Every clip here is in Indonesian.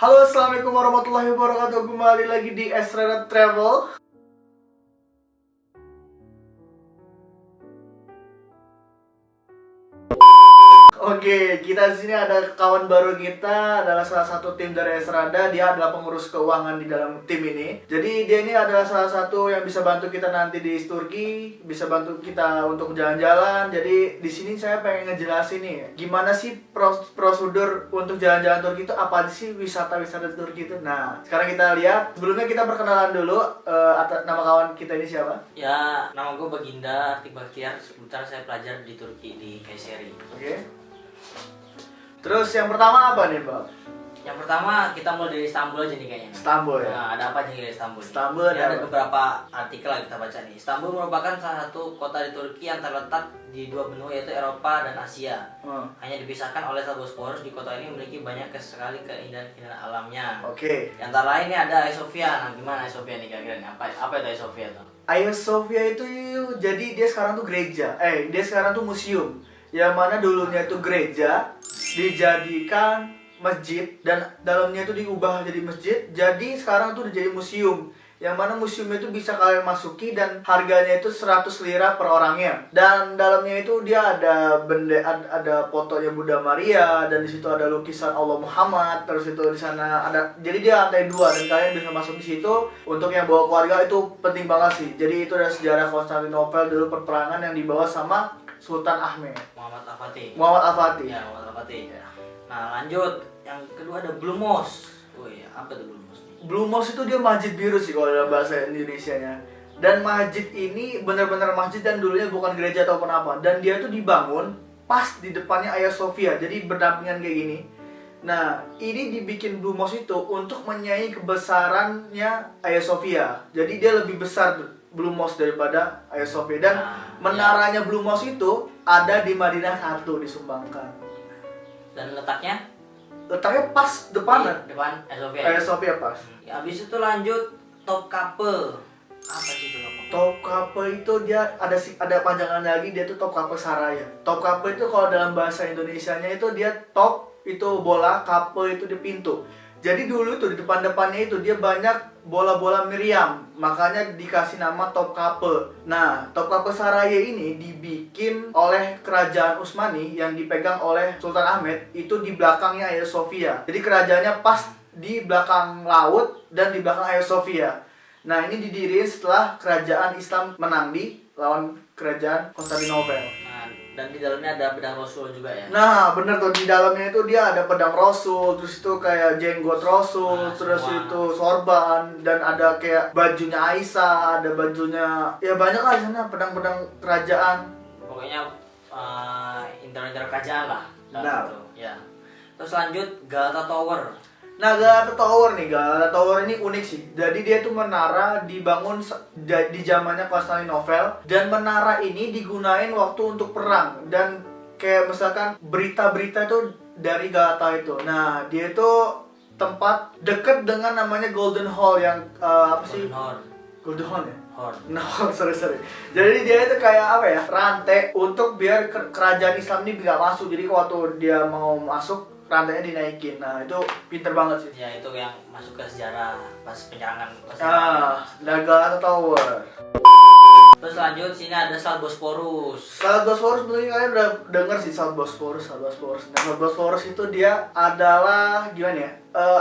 Halo, assalamualaikum warahmatullahi wabarakatuh. Kembali lagi di Esrada Travel. Oke, kita di sini ada kawan baru kita, adalah salah satu tim dari Esrada. Dia adalah pengurus keuangan di dalam tim ini. Jadi dia ini adalah salah satu yang bisa bantu kita nanti di Turki, bisa bantu kita untuk jalan-jalan. Jadi di sini saya pengen ngejelasin nih, gimana sih prosedur untuk jalan-jalan Turki itu, apa sih wisata-wisata Turki itu. Nah, sekarang kita lihat. Sebelumnya kita perkenalan dulu, nama kawan kita ini siapa? Ya, nama gue Baginda Artik Baktiar. Sebentar saya pelajar di Turki, di Kayseri. Oke. Terus yang pertama apa nih, Bang? Yang pertama kita mulai dari Istanbul aja nih kayaknya. Istanbul ya? Nah, ada apa aja di Istanbul? Istanbul Ini ada ada apa? beberapa artikel yang kita baca nih. Istanbul merupakan salah satu kota di Turki yang terletak di dua benua, yaitu Eropa dan Asia. Hanya dipisahkan oleh Bosporus. Di kota ini memiliki banyak sekali keindahan alamnya. Oke. Di antara lainnya ada Hagia Sophia. Nah, gimana Hagia Sophia nih kira-kira nih? Apa itu Hagia Sophia tuh? Hagia Sophia itu jadi dia sekarang tuh gereja. Dia sekarang tuh museum. Yang mana dulunya itu gereja dijadikan masjid dan dalamnya itu diubah jadi masjid. Jadi sekarang tuh udah jadi museum. Yang mana museum itu bisa kalian masuki dan harganya itu 100 lira per orangnya. Dan dalamnya itu dia ada ada fotonya Bunda Maria, dan di situ ada lukisan Allah Muhammad. Terus itu di sana ada, jadi dia lantai 2 dan kalian bisa masuk di situ. Untuk yang bawa keluarga itu penting banget sih. Jadi itu ada sejarah Konstantinopel dulu, perperangan yang dibawa sama Sultan Ahmed. Muhammad Al-Fatih. Muhammad Al-Fatih. Ya, Muhammad Al-Fatih. Nah, lanjut. Yang kedua ada Blue Mosque. Oh iya, apa tuh Blue Mosque? Blue Mosque itu dia masjid biru sih kalau dalam bahasa Indonesianya. Dan masjid ini benar-benar masjid dan dulunya bukan gereja ataupun apa. Dan dia tuh dibangun pas di depannya Hagia Sophia. Jadi berdampingan kayak gini. Nah, ini dibikin Blue Mosque itu untuk menyaingi kebesarannya Hagia Sophia. Jadi dia lebih besar Blue Mosque daripada Hagia Sophia. Dan menaranya Blue Mosque itu ada di Madinah 1 disumbangkan. Dan letaknya Pas depan depan Hagia Sophia pas. Ya, habis itu lanjut Topkapi. Apa sih itu? Topkapi itu dia ada panjangan lagi, dia tuh Topkapi Saraya. Topkapi itu kalau dalam bahasa Indonesianya itu dia top itu bola, kape itu di pintu. Jadi dulu tuh di depan-depannya itu dia banyak bola-bola meriam, makanya dikasih nama Topkapi. Nah, Topkapi Saraya ini dibikin oleh kerajaan Utsmani yang dipegang oleh Sultan Ahmed, itu di belakangnya Hagia Sophia. Jadi kerajaannya pas di belakang laut dan di belakang Hagia Sophia. Nah, ini didirikan setelah kerajaan Islam menang di lawan kerajaan Konstantinopel. Nah, dan di dalamnya ada pedang Rasul juga ya. Nah, bener tuh, di dalamnya itu dia ada pedang Rasul, terus itu kayak jenggot Rasul, terus semua. itu sorban, dan ada kayak bajunya Aisyah, ada bajunya, ya banyak lah di sana pedang-pedang kerajaan. Pokoknya inter kerajaan lah. Nah. Gitu. Ya. Terus lanjut Galata Tower. Nah, Galata Tower ini unik sih. Jadi dia tuh menara dibangun di zamannya Konstantinopel, dan menara ini digunain waktu untuk perang, dan kayak misalkan berita-berita itu dari Galata itu. Nah, dia itu tempat deket dengan namanya Golden Hall yang apa sih? Golden Hall ya? Horn. No, sorry. Jadi dia itu kayak apa ya? Rantai untuk biar kerajaan Islam ini bisa masuk. Jadi waktu dia mau masuk, rantainya dinaikin. Nah, itu pinter banget sih. Ya, itu yang masuk ke sejarah pas penyerangan. Galata Tower. Terus lanjut sini ada Selat Bosporus. Selat Bosporus mungkin kalian udah denger sih, Selat Bosporus. Nah, Selat Bosporus itu dia adalah gimana ya?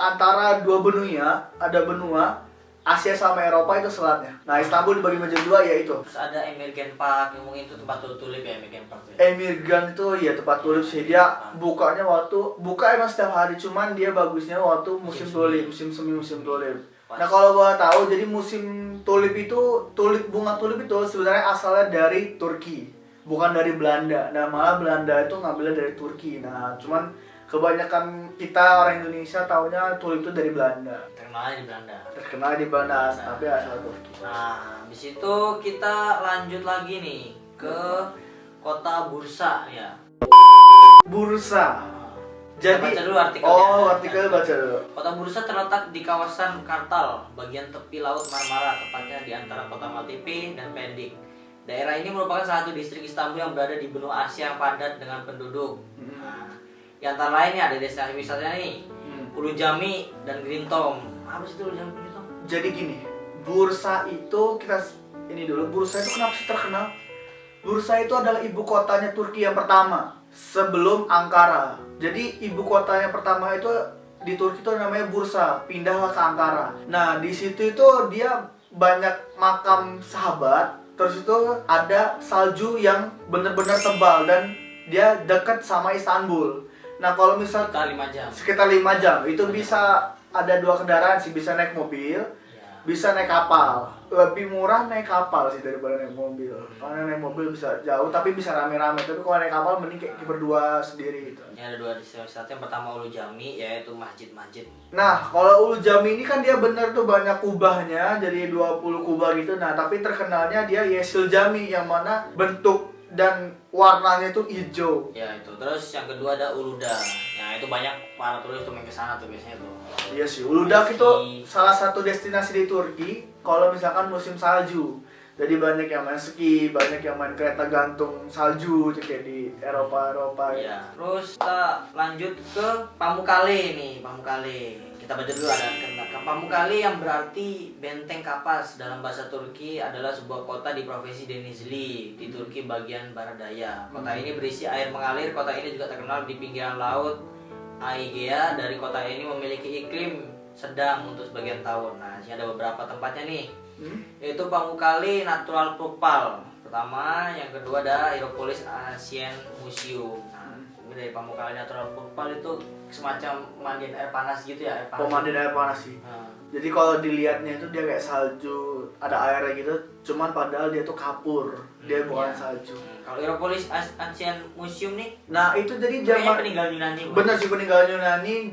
Antara dua benua, ada benua Asia sama Eropa itu selatnya. Nah, Istanbul dibagi menjadi dua, ya itu. Terus ada Emirgan Park, yang mungkin itu tempat tulip ya, Emirgan Park. Emirgan itu ya tempat tulip sih. Dia bukanya buka emang setiap hari, cuman dia bagusnya waktu musim tulip, musim semi, musim tulip. Nah, kalau gua tahu, jadi musim tulip itu, bunga tulip itu sebenarnya asalnya dari Turki, bukan dari Belanda. Nah, malah Belanda itu ngambilnya dari Turki. Nah, cuman kebanyakan kita orang Indonesia taunya tulip itu dari Belanda. Terkenal di Belanda, tapi asal Turki. Nah, habis itu kita lanjut lagi nih ke kota Bursa ya. Bursa. Jadi baca dulu artikelnya. Artikel baca dulu. Kota Bursa terletak di kawasan Kartal, bagian tepi Laut Marmara, tepatnya di antara kota Maltepe dan Pendik. Daerah ini merupakan salah satu distrik Istanbul yang berada di benua Asia yang padat dengan penduduk. Nah, di antara lainnya ada destinasi wisata nih. Ulu Jami dan Green Tom. Apa sih itu Ulu Jami Green Tom? Jadi gini, Bursa itu Bursa itu kenapa sih terkenal? Bursa itu adalah ibu kotanya Turki yang pertama sebelum Ankara. Jadi ibu kotanya pertama itu di Turki itu namanya Bursa, pindahlah ke Ankara. Nah, di situ itu dia banyak makam sahabat. Terus itu ada salju yang benar-benar tebal dan dia dekat sama Istanbul. Nah, kalau misal Sekitar 5 jam. Sekitar 5 jam. Itu bisa ada 2 kendaraan sih, bisa naik mobil, bisa naik kapal. Lebih murah naik kapal sih daripada naik mobil. Karena naik mobil bisa jauh tapi bisa rame-rame. Tapi kalau naik kapal mending kayak berdua sendiri gitu. Ini ada 2 destinasi. Yang pertama Ulu Jami, yaitu masjid-masjid. Nah, kalau Ulu Jami ini kan dia bener tuh banyak kubahnya, jadi 20 kubah gitu. Nah, tapi terkenalnya dia Yeşil Jami yang mana bentuk dan warnanya itu hijau. Ya itu. Terus yang kedua ada Uludağ. Nah itu banyak para turis tuh main ke sana tuh biasanya tuh. Iya sih, Uludağ itu salah satu destinasi di Turki kalau misalkan musim salju. Jadi banyak yang main ski, banyak yang main kereta gantung salju kayak di Eropa ya. Terus kita lanjut ke Pamukkale nih, Pamukkale. Kita baca dulu ada kata Pamukkale yang berarti benteng kapas dalam bahasa Turki adalah sebuah kota di provinsi Denizli di Turki bagian barat daya. Kota ini berisi air mengalir. Kota ini juga terkenal di pinggiran laut Aegea. Dari kota ini memiliki iklim sedang untuk sebagian tahun. Nah, sini ada beberapa tempatnya nih. Yaitu Pamukkale Natural Purple pertama, yang kedua ada Hierapolis Ancient Museum. Nah, ini dari Pamukkale Natural Purple itu semacam pemandian air panas gitu ya, air panas. Pemandian air panas sih. Jadi kalau dilihatnya itu dia kayak salju, ada airnya gitu, cuman padahal dia tuh kapur, dia bukan salju. Kalau Hierapolis Ancient Museum nih, nah itu jadi kayaknya zaman peninggalan Yunani. Bener sih, peninggalan Yunani.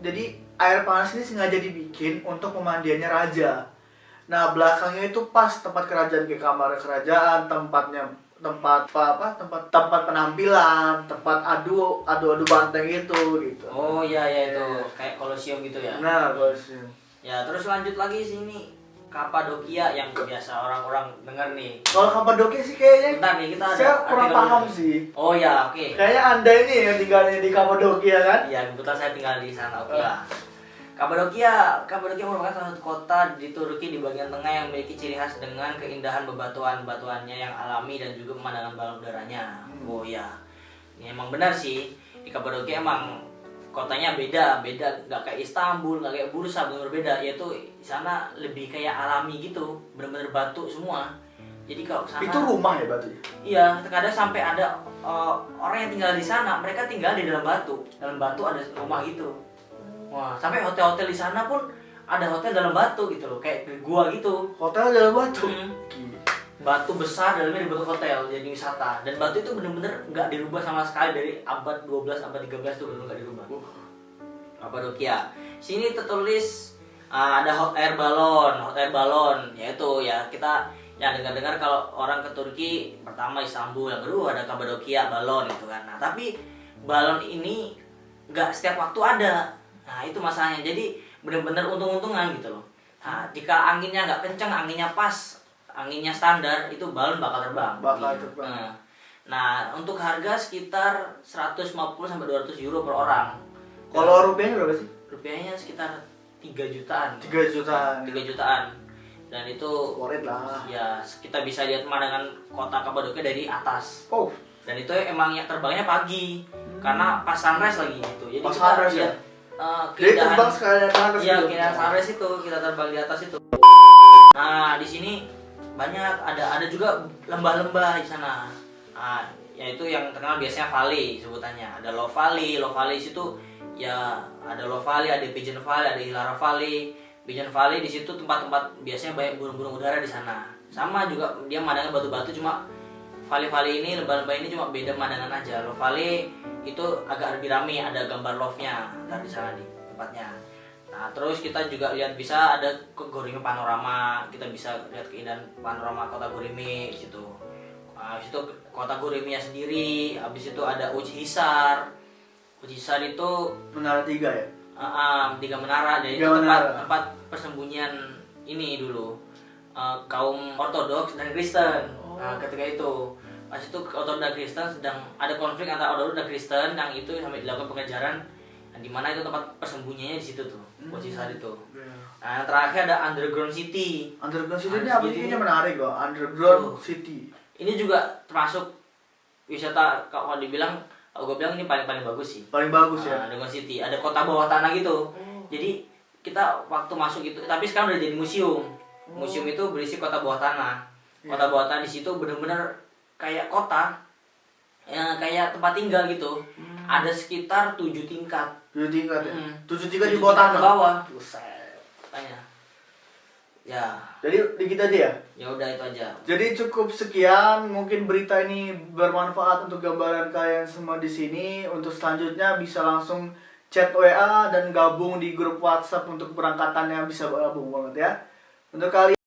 Jadi air panas ini sengaja dibikin untuk pemandiannya raja. Nah, belakangnya itu pas tempat kerajaan, kayak kamar kerajaan, tempat penampilan, tempat adu banteng gitu. Oh iya itu kayak Colosseum gitu ya. Nah, Colosseum. Ya, terus lanjut lagi sini Kapadokia yang biasa orang-orang dengar nih. Kalau Kapadokia sih kayaknya bentar nih, kita saya ada kurang paham sih. Oh ya, oke. Kayaknya Anda ini yang tinggalnya di Kapadokia kan? Iya, kebetulan saya tinggal di sana. Oke lah. Kapadokia merupakan salah satu kota di Turki di bagian tengah yang memiliki ciri khas dengan keindahan bebatuannya yang alami dan juga pemandangan bawah udaranya. Oh ya, ini emang benar sih. Di Kapadokia emang kotanya beda, nggak kayak Istanbul, nggak kayak Bursa, benar beda. Yaitu di sana lebih kayak alami gitu, benar-benar batu semua. Jadi kalau sana itu rumah ya batunya? Iya, terkadang sampai ada orang yang tinggal di sana, mereka tinggal di dalam batu. Dalam batu ada rumah gitu. Wah, sampai hotel-hotel di sana pun ada hotel dalam batu gitu loh, kayak gua gitu. Hotel dalam batu? Batu besar dalamnya dibentuk hotel, jadi wisata. Dan batu itu bener-bener nggak dirubah sama sekali dari abad 12, abad 13 tuh bener nggak dirubah. Kapadokia. Sini tertulis ada hot air balon, yaitu ya kita yang dengar-dengar kalau orang ke Turki pertama Istanbul, yang kedua ada Kapadokia balon gitu kan. Nah tapi balon ini nggak setiap waktu ada. Nah itu masalahnya, jadi bener-bener untung-untungan gitu loh. Nah jika anginnya nggak kenceng, anginnya pas, anginnya standar, itu balon bakal terbang. Nah untuk harga sekitar 150 sampai 200 euro per orang. Kalau rupiahnya berapa sih? Rupiahnya sekitar 3 jutaan. 3 jutaan. 3 jutaan. Dan itu worth lah. Ya kita bisa lihat pemandangan kota Kapadokia dari atas. Oh. Dan itu emang yang terbangnya pagi, karena pas sunrise lagi gitu. Jadi pas kita sunrise lihat jadi terbang sekalian sunrise. Iya, keindahan sunrise itu kita terbang di atas itu. Nah di sini banyak ada juga lembah-lembah di sana. Nah yaitu yang terkenal biasanya valley sebutannya. Ada Love Valley situ ya, ada Love Valley, ada Pigeon Valley, ada Hilara Valley. Pigeon Valley di situ tempat-tempat biasanya banyak burung-burung udara di sana. Sama juga dia pemandangan batu-batu, cuma valley ini, lembah-lembah ini cuma beda pemandangan aja. Love Valley itu agak lebih ramai, ada gambar love-nya ntar di sana di tempatnya. Nah terus kita juga lihat bisa ada ke Gorime panorama, kita bisa lihat keindahan panorama kota Gorime di situ. Habis itu kota Gorime sendiri, habis itu ada Uçhisar itu menara 3 ya? 3 menara, dan itu tempat persembunyian ini dulu kaum Ortodoks dan Kristen. Nah ketika itu pas itu Ortodoks dan Kristen sedang ada konflik antara Ortodoks dan Kristen, yang itu sampai dilakukan pengejaran Nah, di mana itu tempat persembunyiannya di situ tuh, posisi saat itu. Iya. Nah, yang terakhir ada Underground City. Underground City ini Underground apa City ini ini- menarik kok. Underground Tuh. City. Ini juga termasuk wisata, kalau dibilang, gue bilang ini paling bagus sih. Paling bagus ya. Underground City, ada kota bawah tanah gitu. Jadi kita waktu masuk itu, tapi sekarang udah jadi museum. Museum itu berisi kota bawah tanah. Kota bawah tanah di situ bener-bener kayak kota, ya, kayak tempat tinggal gitu. Ada sekitar 7 tingkat. 7 tingkat ya. Mm. 7 tingkat di 7 bawah tingkat ke tanah. bawah. Buset. Tanya. Ya, Jadi dikit aja ya. ya udah itu aja. Jadi cukup sekian, mungkin berita ini bermanfaat untuk gambaran kalian semua di sini. Untuk selanjutnya bisa langsung chat WA dan gabung di grup WhatsApp untuk keberangkatannya, bisa gabung banget ya. Untuk kalian